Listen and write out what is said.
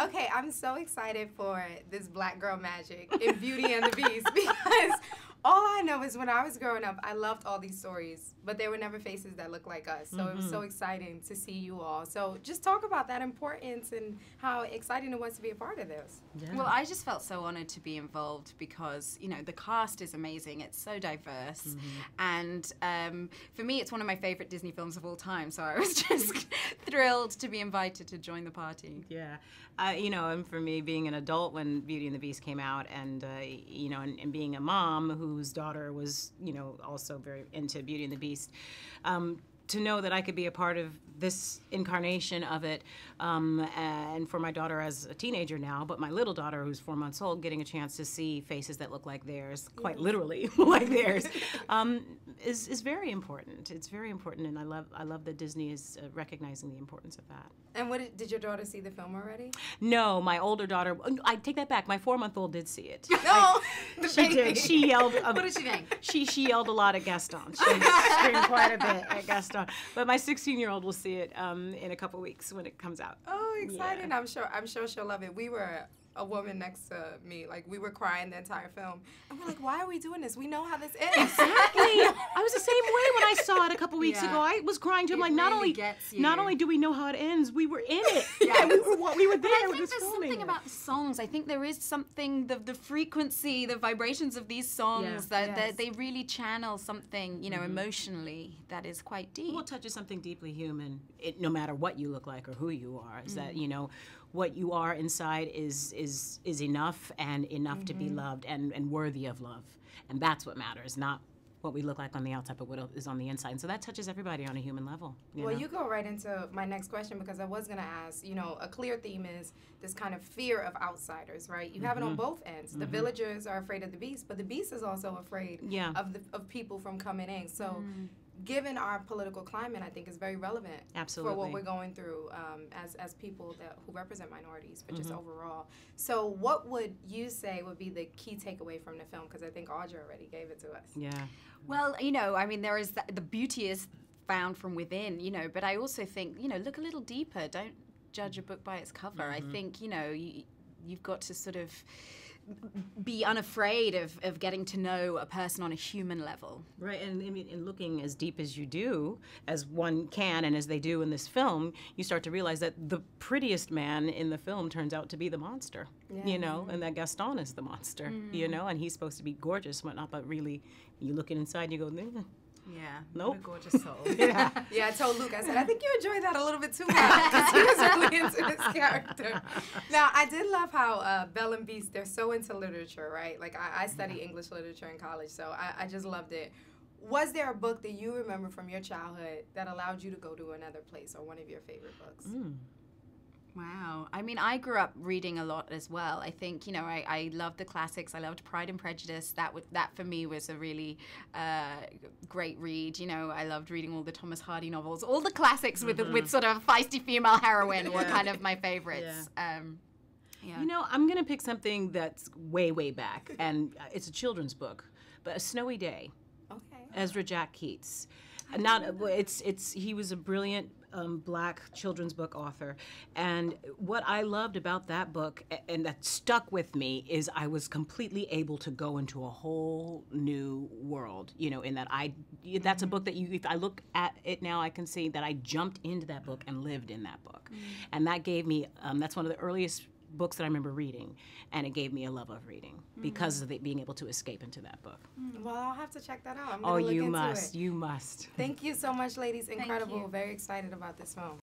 Okay, I'm so excited for this black girl magic in Beauty and the Beast because all I know is when I was growing up, I loved all these stories, but there were never faces that looked like us. So it was so exciting to see you all. So just talk about that importance and how exciting it was to be a part of this. Yeah. Well, I just felt so honored to be involved because, you know, the cast is amazing. It's so diverse. And for me, it's one of my favorite Disney films of all time. So I was just thrilled to be invited to join the party. Yeah. You know, and for me, being an adult when Beauty and the Beast came out, and, you know, and being a mom whose daughter was, you know, also very into Beauty and the Beast, to know that I could be a part of this incarnation of it, and for my daughter as a teenager now, but my little daughter who's 4 months old, getting a chance to see faces that look like theirs, quite literally like theirs, is very important. It's very important, and I love that Disney is recognizing the importance of that. And did your daughter see the film already? No, my older daughter, I take that back, my 4-month-old did see it. No! She did. She yelled. What did she think? She yelled a lot at Gaston. She screamed quite a bit at Gaston. But my 16-year-old will see it in a couple weeks when it comes out. Oh, exciting! Yeah. I'm sure she'll love it. We were a woman next to me, like we were crying the entire film, and we're like, "Why are we doing this? We know how this ends." Exactly. I was the same way when I saw it a couple weeks ago. I was crying too. I'm like, not only do we know how it ends, we were in it. Yes. we were there. I think with there's filming something about the songs. I think there is something, the frequency, the vibrations of these songs that they really channel something, you know, emotionally that is quite deep. Well, it touches something deeply human. No matter what you look like or who you are, is that, you know, what you are inside is enough and enough to be loved and worthy of love. And that's what matters, not what we look like on the outside, but what is on the inside. And so that touches everybody on a human level. Well, you go right into my next question because I was going to ask, you know, a clear theme is this kind of fear of outsiders, right? You have it on both ends. The villagers are afraid of the beast, but the beast is also afraid of people from coming in. So given our political climate, I think is very relevant for what we're going through as people who represent minorities, but just overall. So what would you say would be the key takeaway from the film? Because I think Audra already gave it to us. Yeah. Well, you know, I mean, there is the beauty is found from within, you know, but I also think, you know, look a little deeper. Don't judge a book by its cover. I think, you know, you've got to sort of be unafraid of getting to know a person on a human level. Right, and I mean, in looking as deep as you do, as one can and as they do in this film, you start to realize that the prettiest man in the film turns out to be the monster, you know, and that Gaston is the monster, you know, and he's supposed to be gorgeous and whatnot, but really, you look inside and you go, yeah, nope. What a gorgeous soul. Yeah, I told Luke, I said, I think you enjoyed that a little bit too much because he was really into this character. Now, I did love how Belle and Beast, they're so into literature, right? Like, I study English literature in college, so I just loved it. Was there a book that you remember from your childhood that allowed you to go to another place or one of your favorite books? Wow. I mean, I grew up reading a lot as well. I think, you know, I loved the classics. I loved Pride and Prejudice. That for me was a really great read. You know, I loved reading all the Thomas Hardy novels. All the classics with sort of feisty female heroine were kind of my favorites. You know, I'm going to pick something that's way, way back, and it's a children's book, but A Snowy Day. Okay. Ezra Jack Keats. He was a brilliant black children's book author, and what I loved about that book and that stuck with me is I was completely able to go into a whole new world, you know, in that that's a book that if I look at it now, I can see that I jumped into that book and lived in that book. And that gave me, that's one of the earliest books that I remember reading, and it gave me a love of reading because of being able to escape into that book. Well, I'll have to check that out. I'm gonna look you into must. it. You must. Thank you so much, ladies. Incredible. Very excited about this film.